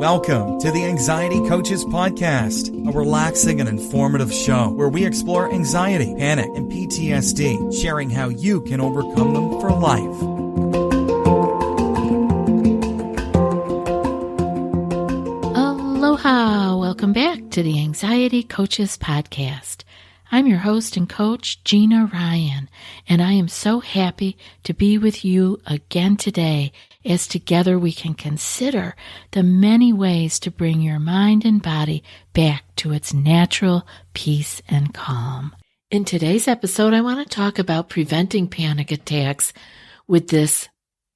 Welcome to the Anxiety Coaches Podcast, a relaxing and informative show where we explore anxiety, panic, and PTSD, sharing how you can overcome them for life. Aloha! Welcome back to the Anxiety Coaches Podcast. I'm your host and coach, Gina Ryan, and I am so happy to be with you again today as together we can consider the many ways to bring your mind and body back to its natural peace and calm. In today's episode, I want to talk about preventing panic attacks with this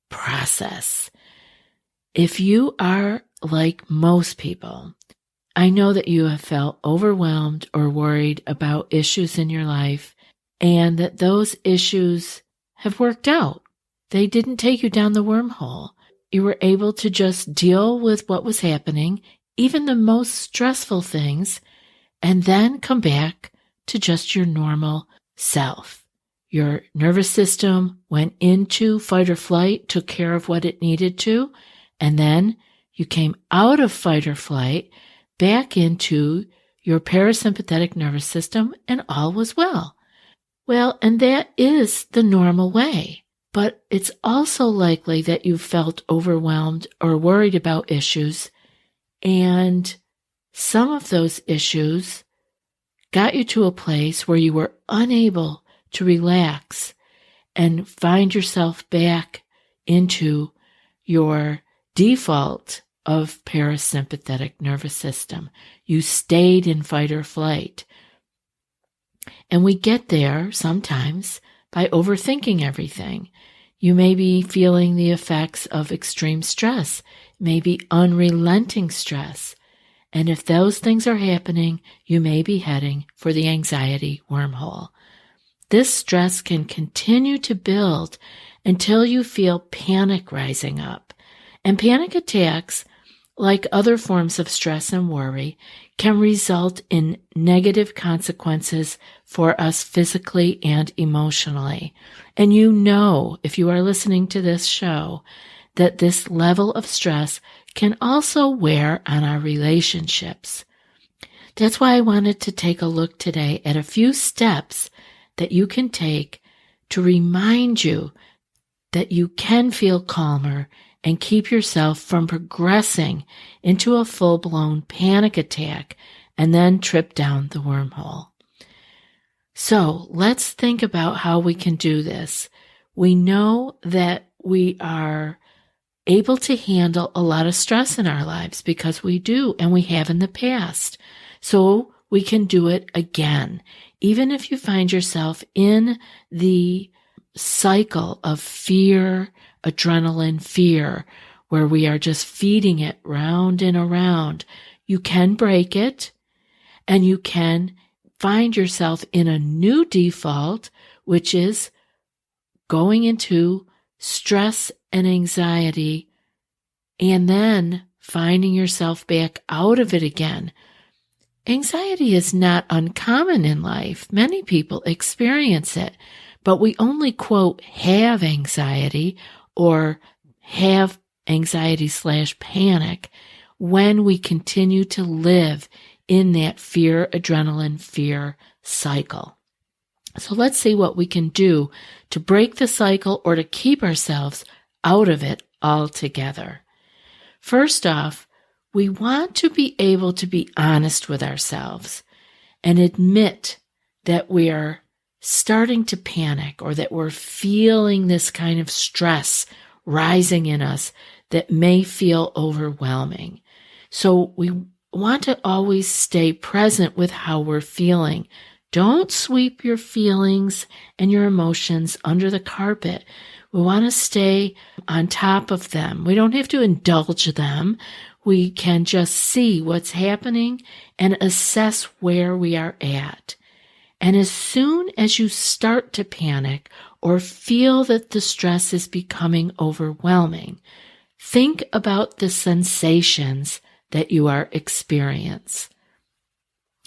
process. If you are like most people, I know that you have felt overwhelmed or worried about issues in your life and that those issues have worked out. They didn't take you down the wormhole. You were able to just deal with what was happening, even the most stressful things, and then come back to just your normal self. Your nervous system went into fight or flight, took care of what it needed to, and then you came out of fight or flight back into your parasympathetic nervous system, and all was well. Well, and that is the normal way. But it's also likely that you felt overwhelmed or worried about issues, and some of those issues got you to a place where you were unable to relax and find yourself back into your default of parasympathetic nervous system. You stayed in fight or flight. And we get there sometimes by overthinking everything. You may be feeling the effects of extreme stress, maybe unrelenting stress. And if those things are happening, you may be heading for the anxiety wormhole. This stress can continue to build until you feel panic rising up. And panic attacks, like other forms of stress and worry, can result in negative consequences for us physically and emotionally. And you know, if you are listening to this show, that this level of stress can also wear on our relationships. That's why I wanted to take a look today at a few steps that you can take to remind you that you can feel calmer and keep yourself from progressing into a full-blown panic attack and then trip down the wormhole. So let's think about how we can do this. We know that we are able to handle a lot of stress in our lives because we do, and we have in the past. So we can do it again. Even if you find yourself in the cycle of fear, adrenaline fear, where we are just feeding it round and around, you can break it and you can find yourself in a new default, which is going into stress and anxiety and then finding yourself back out of it again. Anxiety is not uncommon in life. Many people experience it, but we only, quote, have anxiety or have anxiety/panic when we continue to live in that fear, adrenaline, fear cycle. So let's see what we can do to break the cycle or to keep ourselves out of it altogether. First off, we want to be able to be honest with ourselves and admit that we are starting to panic or that we're feeling this kind of stress rising in us that may feel overwhelming. So we want to always stay present with how we're feeling. Don't sweep your feelings and your emotions under the carpet. We want to stay on top of them. We don't have to indulge them. We can just see what's happening and assess where we are at. And as soon as you start to panic or feel that the stress is becoming overwhelming, think about the sensations that you are experiencing.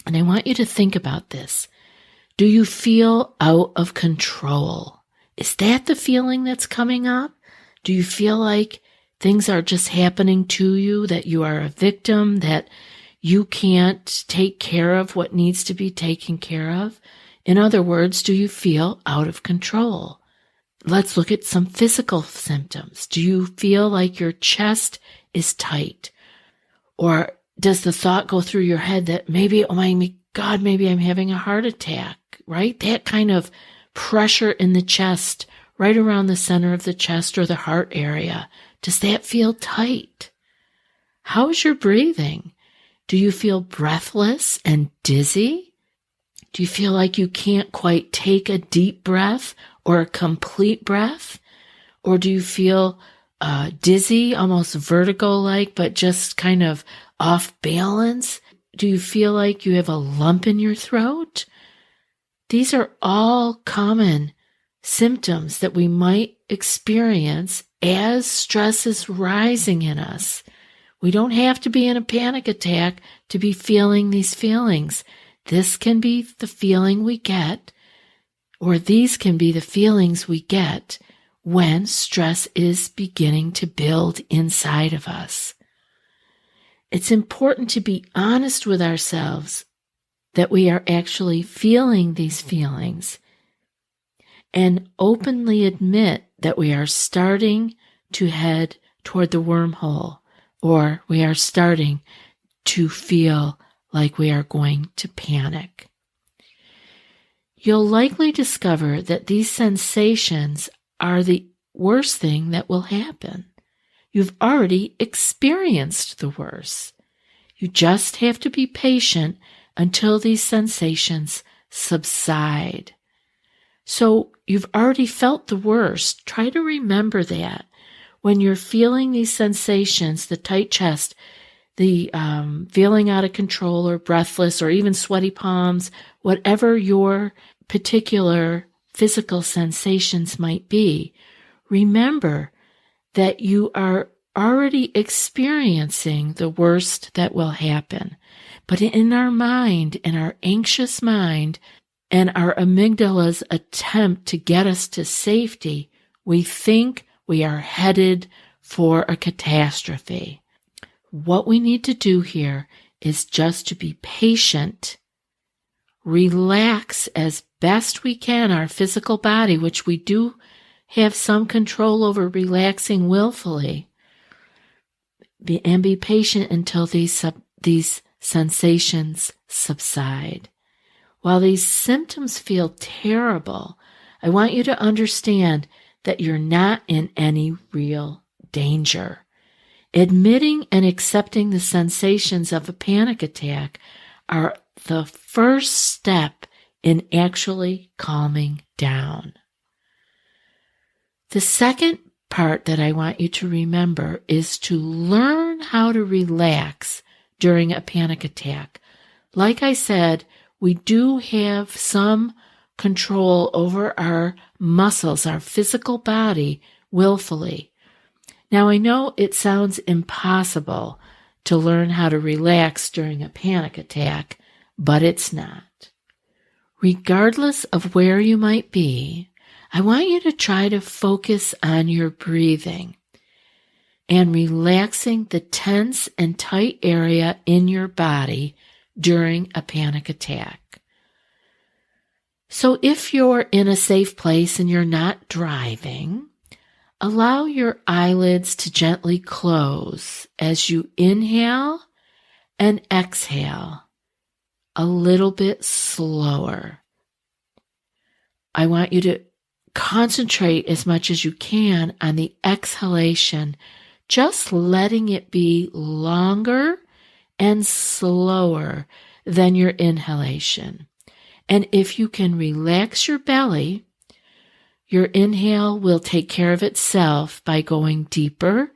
And I want you to think about this. Do you feel out of control? Is that the feeling that's coming up? Do you feel like things are just happening to you, that you are a victim, that you can't take care of what needs to be taken care of? In other words, do you feel out of control? Let's look at some physical symptoms. Do you feel like your chest is tight? Or does the thought go through your head that maybe, oh my God, maybe I'm having a heart attack, right? That kind of pressure in the chest, right around the center of the chest or the heart area. Does that feel tight? How's your breathing? Do you feel breathless and dizzy? Do you feel like you can't quite take a deep breath or a complete breath? Or do you feel dizzy, almost vertigo-like, but just kind of off balance? Do you feel like you have a lump in your throat? These are all common symptoms that we might experience as stress is rising in us. We don't have to be in a panic attack to be feeling these feelings. This can be the feeling we get, or these can be the feelings we get when stress is beginning to build inside of us. It's important to be honest with ourselves that we are actually feeling these feelings and openly admit that we are starting to head toward the wormhole, or we are starting to feel like we are going to panic. You'll likely discover that these sensations are the worst thing that will happen. You've already experienced the worst. You just have to be patient until these sensations subside. So you've already felt the worst. Try to remember that. When you're feeling these sensations, the tight chest, the feeling out of control or breathless or even sweaty palms, whatever your particular physical sensations might be, remember that you are already experiencing the worst that will happen. But in our mind, in our anxious mind, and our amygdala's attempt to get us to safety, we think we are headed for a catastrophe. What we need to do here is just to be patient, relax as best we can our physical body, which we do have some control over relaxing willfully, and be patient until these sensations subside. While these symptoms feel terrible, I want you to understand that you're not in any real danger. Admitting and accepting the sensations of a panic attack are the first step in actually calming down. The second part that I want you to remember is to learn how to relax during a panic attack. Like I said, we do have some control over our muscles, our physical body, willfully. Now, I know it sounds impossible to learn how to relax during a panic attack, but it's not. Regardless of where you might be, I want you to try to focus on your breathing and relaxing the tense and tight area in your body during a panic attack. So if you're in a safe place and you're not driving, allow your eyelids to gently close as you inhale and exhale a little bit slower. I want you to concentrate as much as you can on the exhalation, just letting it be longer and slower than your inhalation. And if you can relax your belly, your inhale will take care of itself by going deeper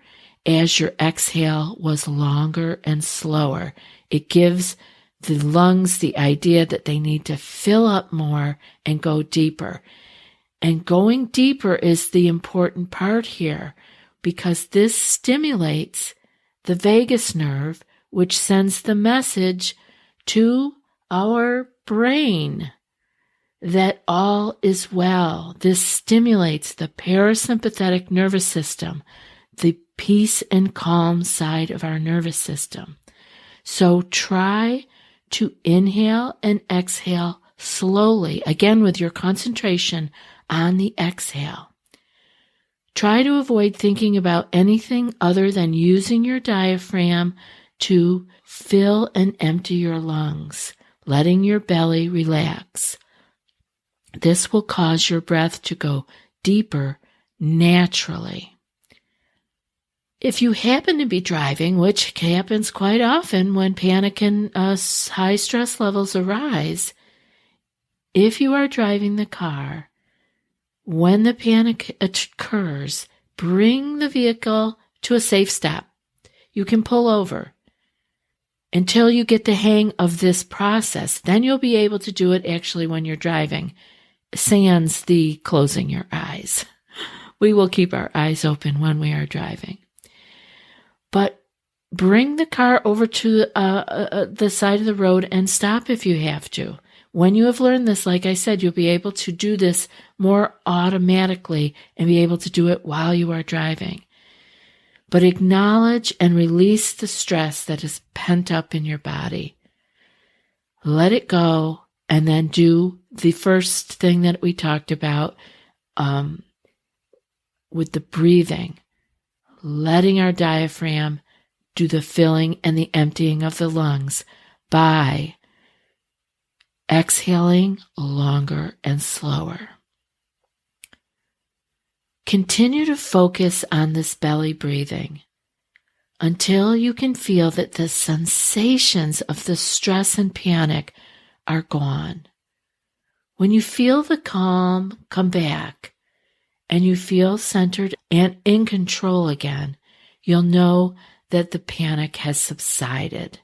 as your exhale was longer and slower. It gives the lungs the idea that they need to fill up more and go deeper. And going deeper is the important part here, because this stimulates the vagus nerve, which sends the message to our brain that all is well. This stimulates the parasympathetic nervous system, the peace and calm side of our nervous system. So try to inhale and exhale slowly, again with your concentration on the exhale. Try to avoid thinking about anything other than using your diaphragm to fill and empty your lungs, letting your belly relax. This will cause your breath to go deeper naturally. If you happen to be driving, which happens quite often when panic and high stress levels arise, if you are driving the car, when the panic occurs, bring the vehicle to a safe stop. You can pull over until you get the hang of this process. Then you'll be able to do it actually when you're driving, sans the closing your eyes. We will keep our eyes open when we are driving. But bring the car over to the side of the road and stop if you have to. When you have learned this, like I said, you'll be able to do this more automatically and be able to do it while you are driving. But acknowledge and release the stress that is pent up in your body. Let it go, and then do the first thing that we talked about with the breathing. Letting our diaphragm do the filling and the emptying of the lungs by exhaling longer and slower. Continue to focus on this belly breathing until you can feel that the sensations of the stress and panic are gone. When you feel the calm come back, and you feel centered and in control again, you'll know that the panic has subsided.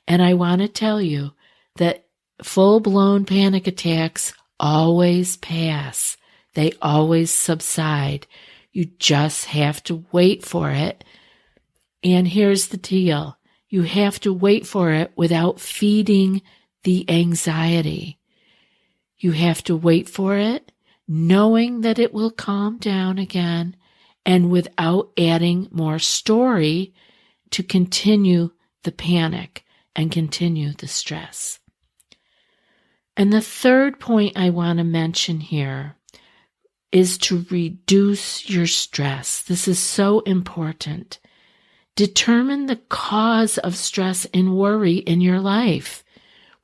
And I want to tell you that full-blown panic attacks always pass. They always subside. You just have to wait for it. And here's the deal. You have to wait for it without feeding the anxiety. You have to wait for it knowing that it will calm down again, and without adding more story to continue the panic and continue the stress. And the third point I want to mention here is to reduce your stress. This is so important. Determine the cause of stress and worry in your life.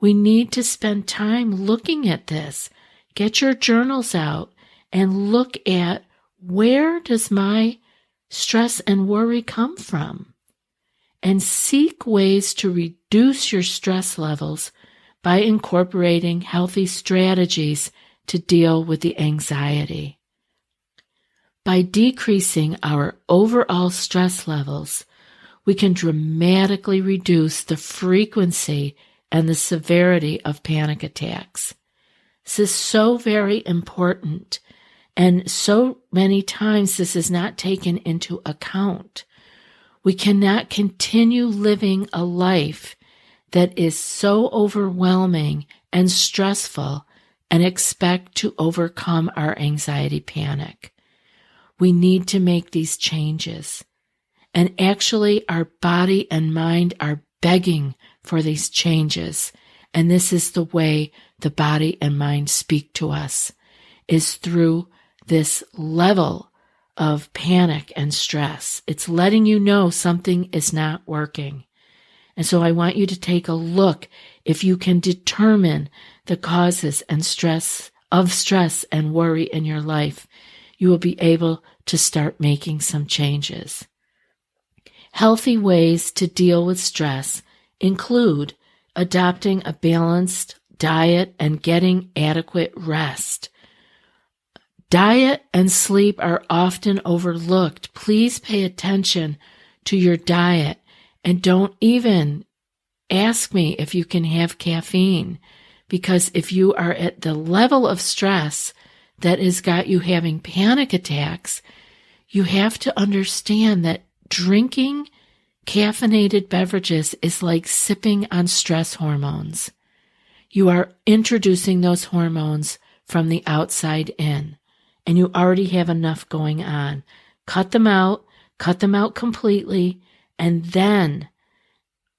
We need to spend time looking at this. Get your journals out and look at, where does my stress and worry come from? And seek ways to reduce your stress levels by incorporating healthy strategies to deal with the anxiety. By decreasing our overall stress levels, we can dramatically reduce the frequency and the severity of panic attacks. This is so very important, and so many times this is not taken into account. We cannot continue living a life that is so overwhelming and stressful and expect to overcome our anxiety panic. We need to make these changes. And actually, our body and mind are begging for these changes. And this is the way the body and mind speak to us, is through this level of panic and stress. It's letting you know something is not working. And so I want you to take a look if you can determine the causes and stress and worry in your life. You will be able to start making some changes. Healthy ways to deal with stress include adopting a balanced diet and getting adequate rest. Diet and sleep are often overlooked. Please pay attention to your diet, and don't even ask me if you can have caffeine, because if you are at the level of stress that has got you having panic attacks, you have to understand that drinking caffeinated beverages is like sipping on stress hormones. You are introducing those hormones from the outside in, and you already have enough going on. Cut them out. cut them out completely, and then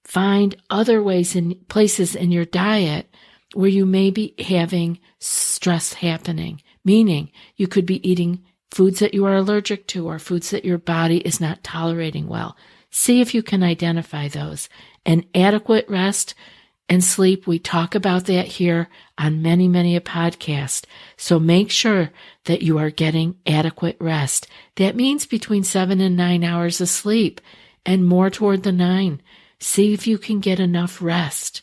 find other ways and places in your diet where you may be having stress happening, meaning you could be eating foods that you are allergic to or foods that your body is not tolerating well. See if you can identify those. And adequate rest and sleep, we talk about that here on many a podcast. So make sure that you are getting adequate rest. That means between 7 and 9 hours of sleep and more toward the 9. See if you can get enough rest.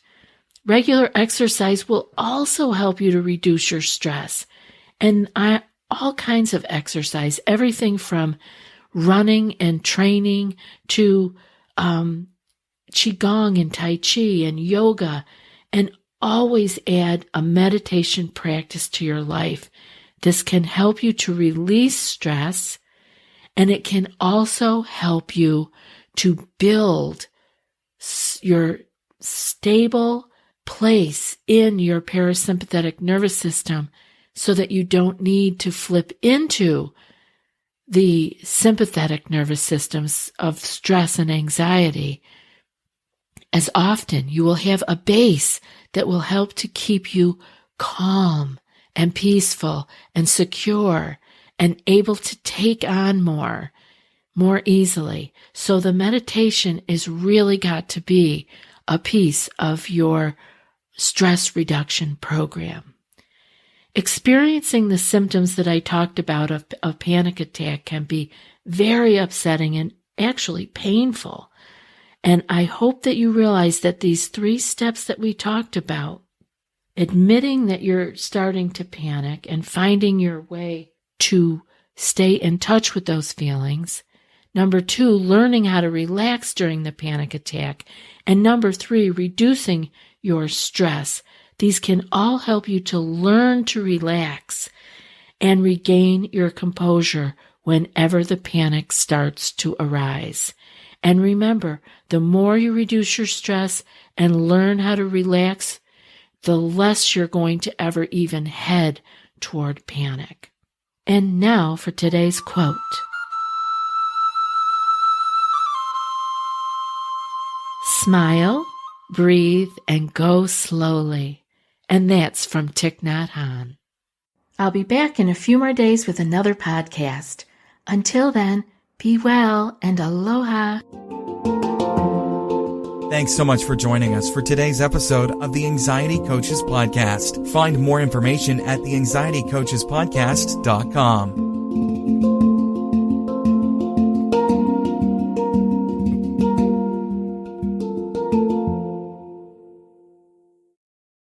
Regular exercise will also help you to reduce your stress. And all kinds of exercise, everything from running and training to Qigong and Tai Chi and yoga, and always add a meditation practice to your life. This can help you to release stress, and it can also help you to build your stable place in your parasympathetic nervous system so that you don't need to flip into the sympathetic nervous systems of stress and anxiety as often. You will have a base that will help to keep you calm and peaceful and secure and able to take on more easily. So the meditation is really got to be a piece of your stress reduction program. Experiencing the symptoms that I talked about of panic attack can be very upsetting and actually painful. And I hope that you realize that these 3 steps that we talked about, admitting that you're starting to panic and finding your way to stay in touch with those feelings. Number 2, learning how to relax during the panic attack. And number 3, reducing your stress. These can all help you to learn to relax and regain your composure whenever the panic starts to arise. And remember, the more you reduce your stress and learn how to relax, the less you're going to ever even head toward panic. And now for today's quote. Smile, breathe, and go slowly. And that's from Thich, Nhat, Hanh. I'll be back in a few more days with another podcast. Until then, be well and aloha. Thanks so much for joining us for today's episode of the Anxiety Coaches Podcast. Find more information at theanxietycoachespodcast.com.